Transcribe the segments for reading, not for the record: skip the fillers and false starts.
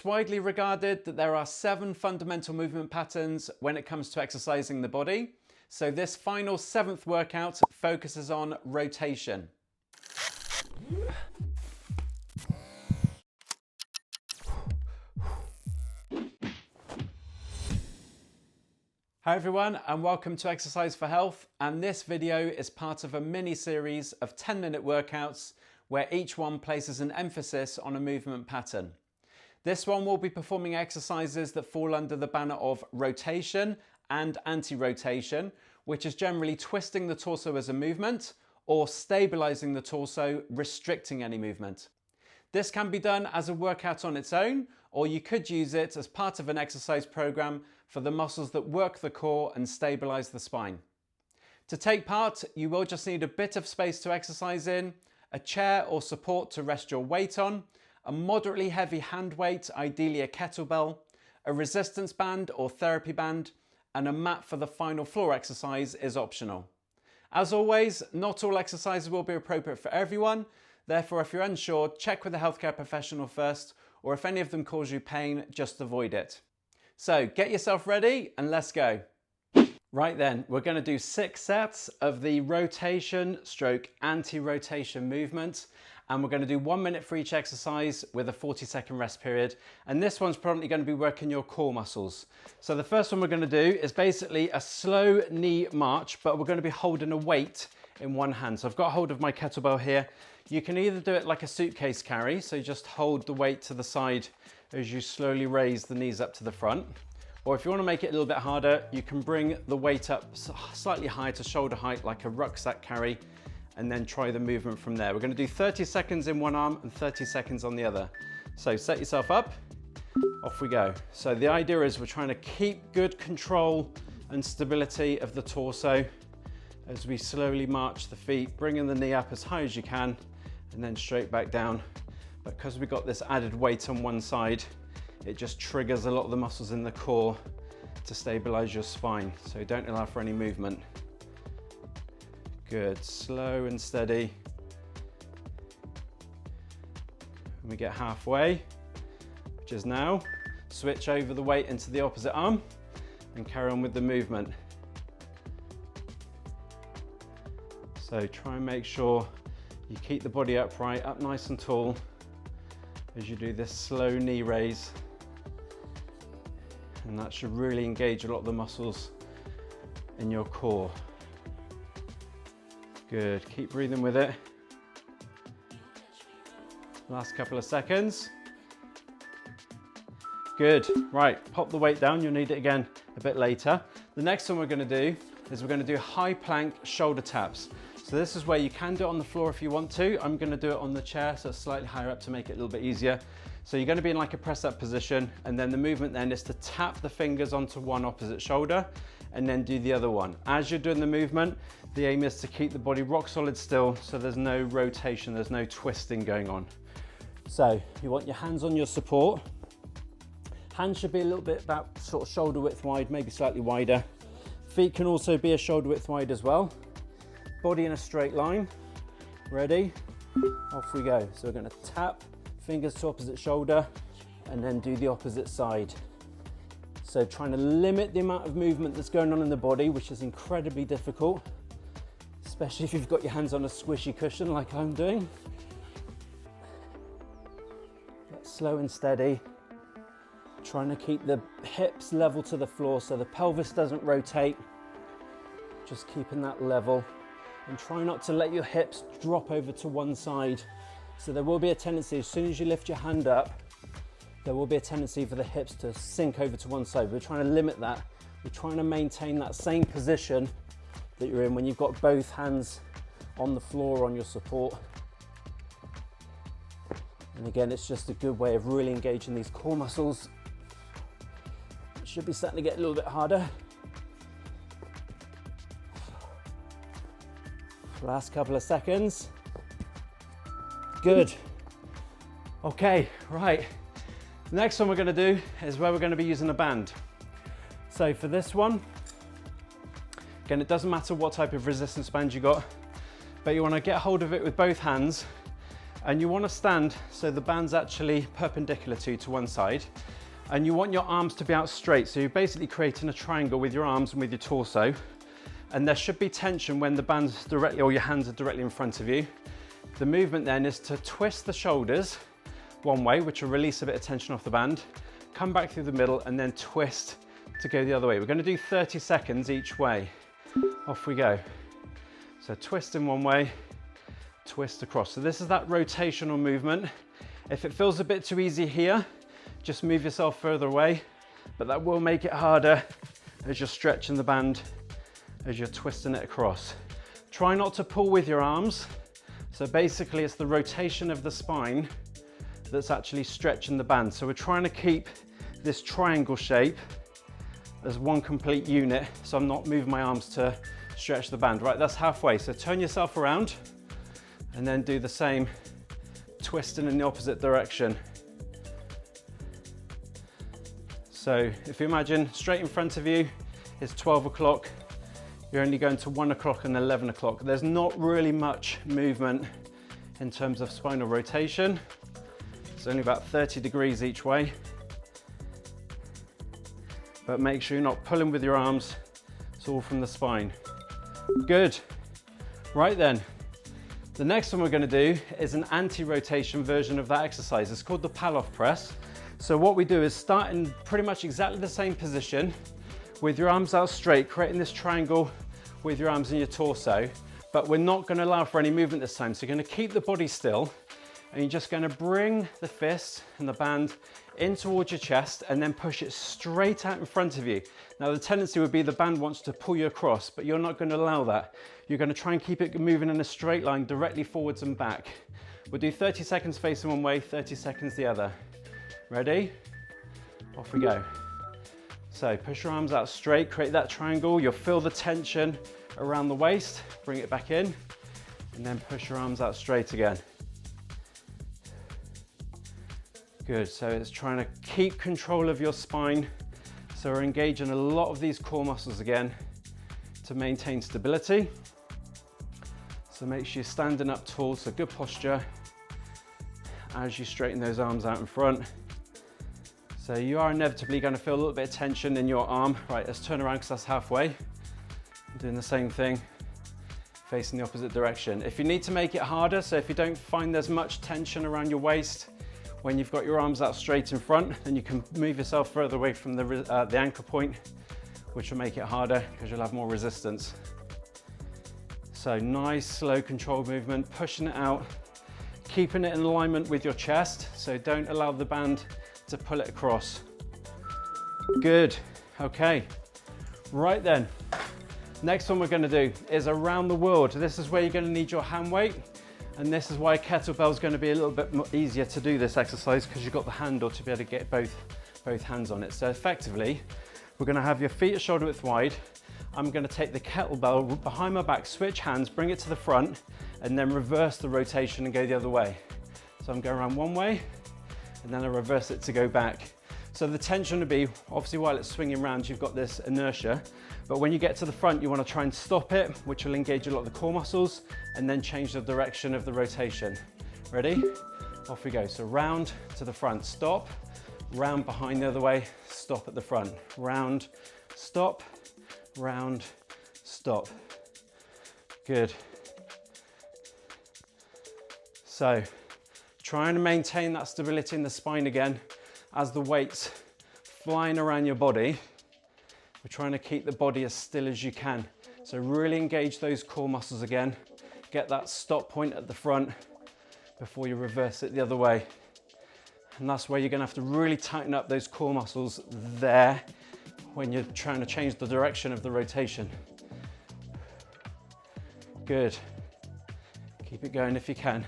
It's widely regarded that there are 7 fundamental movement patterns when it comes to exercising the body. So this final 7th workout focuses on rotation. Hi everyone, and welcome to Exercise for Health, and this video is part of a mini series of 10-minute workouts where each one places an emphasis on a movement pattern. This one will be performing exercises that fall under the banner of rotation and anti-rotation, which is generally twisting the torso as a movement or stabilizing the torso, restricting any movement. This can be done as a workout on its own, or you could use it as part of an exercise program for the muscles that work the core and stabilize the spine. To take part, you will just need a bit of space to exercise in, a chair or support to rest your weight on, a moderately heavy hand weight, ideally a kettlebell, a resistance band or therapy band, and a mat for the final floor exercise is optional. As always, not all exercises will be appropriate for everyone. Therefore, if you're unsure, check with a healthcare professional first, or if any of them cause you pain, just avoid it. So get yourself ready and let's go. Right then, we're going to do 6 sets of the rotation stroke anti-rotation movement. And we're going to do 1 minute for each exercise with a 40-second rest period. And this one's probably going to be working your core muscles. So the first one we're going to do is basically a slow knee march, but we're going to be holding a weight in one hand. So I've got hold of my kettlebell here. You can either do it like a suitcase carry, so you just hold the weight to the side as you slowly raise the knees up to the front. Or if you want to make it a little bit harder, you can bring the weight up slightly higher to shoulder height like a rucksack carry, and then try the movement from there. We're going to do 30 seconds in one arm and 30 seconds on the other. So set yourself up, off we go. So the idea is we're trying to keep good control and stability of the torso as we slowly march the feet, bringing the knee up as high as you can and then straight back down. But because we've got this added weight on one side, it just triggers a lot of the muscles in the core to stabilize your spine. So don't allow for any movement. Good, slow and steady. When we get halfway, which is now, switch over the weight into the opposite arm and carry on with the movement. So try and make sure you keep the body upright, up nice and tall as you do this slow knee raise. And that should really engage a lot of the muscles in your core. Good, keep breathing with it. Last couple of seconds. Good, right, pop the weight down, you'll need it again a bit later. The next one we're gonna do is we're gonna do high plank shoulder taps. So this is where you can do it on the floor if you want to. I'm gonna do it on the chair, so it's slightly higher up to make it a little bit easier. So you're gonna be in like a press up position, and then the movement then is to tap the fingers onto one opposite shoulder and then do the other one. As you're doing the movement, the aim is to keep the body rock solid still, so there's no rotation, there's no twisting going on. So you want your hands on your support. Hands should be a little bit about sort of shoulder width wide, maybe slightly wider. Feet can also be a shoulder width wide as well. Body in a straight line. Ready? Off we go. So we're gonna tap, fingers to opposite shoulder, and then do the opposite side. So trying to limit the amount of movement that's going on in the body, which is incredibly difficult, especially if you've got your hands on a squishy cushion like I'm doing. Get slow and steady. Trying to keep the hips level to the floor so the pelvis doesn't rotate. Just keeping that level. And try not to let your hips drop over to one side. So there will be a tendency, as soon as you lift your hand up, there will be a tendency for the hips to sink over to one side. We're trying to limit that. We're trying to maintain that same position that you're in when you've got both hands on the floor on your support. And again, it's just a good way of really engaging these core muscles. It should be starting to get a little bit harder. Last couple of seconds. Good. Okay, right. The next one we're going to do is where we're going to be using a band. So for this one, again, it doesn't matter what type of resistance band you got, but you want to get hold of it with both hands And you want to stand so the band's actually perpendicular to one side. And you want your arms to be out straight. So you're basically creating a triangle with your arms and with your torso. And there should be tension when the band's directly, or your hands are directly in front of you. The movement then is to twist the shoulders one way, which will release a bit of tension off the band, come back through the middle and then twist to go the other way. We're going to do 30 seconds each way. Off we go. So twist in one way, twist across. So this is that rotational movement. If it feels a bit too easy here, just move yourself further away, but that will make it harder as you're stretching the band, as you're twisting it across. Try not to pull with your arms. So basically it's the rotation of the spine that's actually stretching the band. So we're trying to keep this triangle shape as one complete unit, so I'm not moving my arms to stretch the band. Right, that's halfway. So turn yourself around and then do the same, twisting in the opposite direction. So if you imagine straight in front of you is 12 o'clock, you're only going to 1 o'clock and 11 o'clock. There's not really much movement in terms of spinal rotation. It's only about 30 degrees each way. But make sure you're not pulling with your arms. It's all from the spine. Good. Right then, the next one we're going to do is an anti-rotation version of that exercise. It's called the Paloff press. So what we do is start in pretty much exactly the same position with your arms out straight, creating this triangle with your arms and your torso, but we're not going to allow for any movement this time. So you're going to keep the body still and you're just going to bring the fist and the band in towards your chest and then push it straight out in front of you. Now the tendency would be the band wants to pull you across, but you're not going to allow that. You're going to try and keep it moving in a straight line directly forwards and back. We'll do 30 seconds facing one way, 30 seconds the other. Ready? Off we go. So push your arms out straight, create that triangle. You'll feel the tension around the waist, bring it back in, and then push your arms out straight again. Good, so it's trying to keep control of your spine. So we're engaging a lot of these core muscles again to maintain stability. So make sure you're standing up tall, so good posture as you straighten those arms out in front. So you are inevitably going to feel a little bit of tension in your arm. Right, let's turn around because that's halfway. Doing the same thing, facing the opposite direction. If you need to make it harder, so if you don't find there's much tension around your waist when you've got your arms out straight in front, then you can move yourself further away from the anchor point, which will make it harder because you'll have more resistance. So nice, slow, controlled movement, pushing it out, keeping it in alignment with your chest. So don't allow the band to pull it across. Good, okay. Right then, next one we're going to do is around the world. This is where you're going to need your hand weight, and this is why kettlebell is going to be a little bit more easier to do this exercise because you've got the handle to be able to get both hands on it. So effectively, we're going to have your feet at shoulder width wide. I'm going to take the kettlebell behind my back, switch hands, bring it to the front, and then reverse the rotation and go the other way. So I'm going around one way, and then I reverse it to go back. So the tension would be, obviously while it's swinging around, you've got this inertia, but when you get to the front, you want to try and stop it, which will engage a lot of the core muscles, and then change the direction of the rotation. Ready? Off we go. So round to the front, stop, round behind the other way, stop at the front, round, stop, round, stop. Good. So trying to maintain that stability in the spine again as the weight's flying around your body. We're trying to keep the body as still as you can. So really engage those core muscles again. Get that stop point at the front before you reverse it the other way. And that's where you're going to have to really tighten up those core muscles there when you're trying to change the direction of the rotation. Good. Keep it going if you can.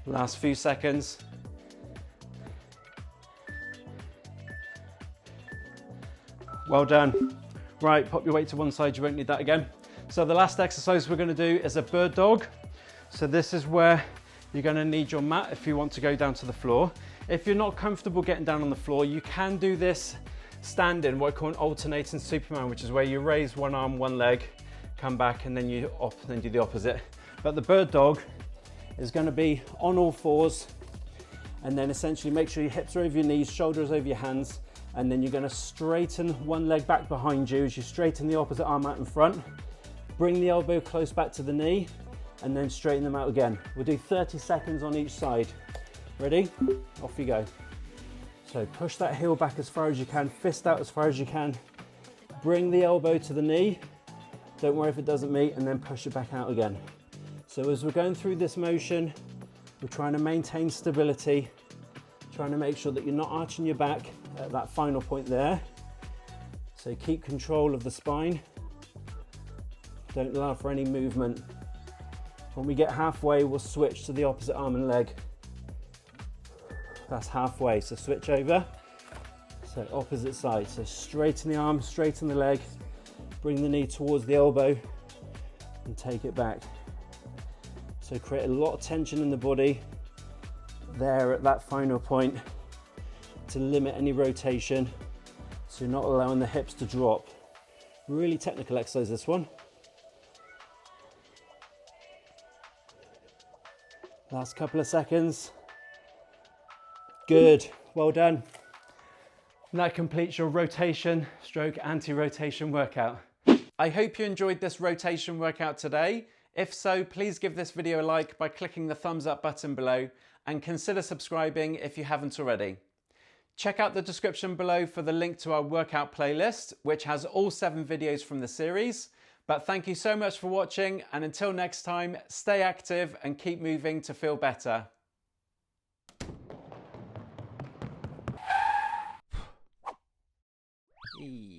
Last few seconds. Well done. Right, pop your weight to one side, you won't need that again. So the last exercise we're going to do is a bird dog. So this is where you're going to need your mat if you want to go down to the floor. If you're not comfortable getting down on the floor, you can do this standing, what I call an alternating Superman, which is where you raise one arm, one leg, come back, and then you then do the opposite. But the bird dog is going to be on all fours, and then essentially make sure your hips are over your knees, shoulders over your hands, and then you're going to straighten one leg back behind you as you straighten the opposite arm out in front. Bring the elbow close back to the knee, and then straighten them out again. We'll do 30 seconds on each side. Ready? Off you go. So push that heel back as far as you can, fist out as far as you can. Bring the elbow to the knee. Don't worry if it doesn't meet, and then push it back out again. So as we're going through this motion, we're trying to maintain stability, trying to make sure that you're not arching your back at that final point there. So keep control of the spine. Don't allow for any movement. When we get halfway, we'll switch to the opposite arm and leg. That's halfway, so switch over. So opposite side, so straighten the arm, straighten the leg, bring the knee towards the elbow and take it back. So create a lot of tension in the body there at that final point to limit any rotation, so you're not allowing the hips to drop. Really technical exercise, this one. Last couple of seconds. Good, well done. And that completes your rotation stroke anti-rotation workout. I hope you enjoyed this rotation workout today. If so, please give this video a like by clicking the thumbs up button below, and consider subscribing if you haven't already. Check out the description below for the link to our workout playlist, which has all 7 videos from the series. But thank you so much for watching, and until next time, stay active and keep moving to feel better. E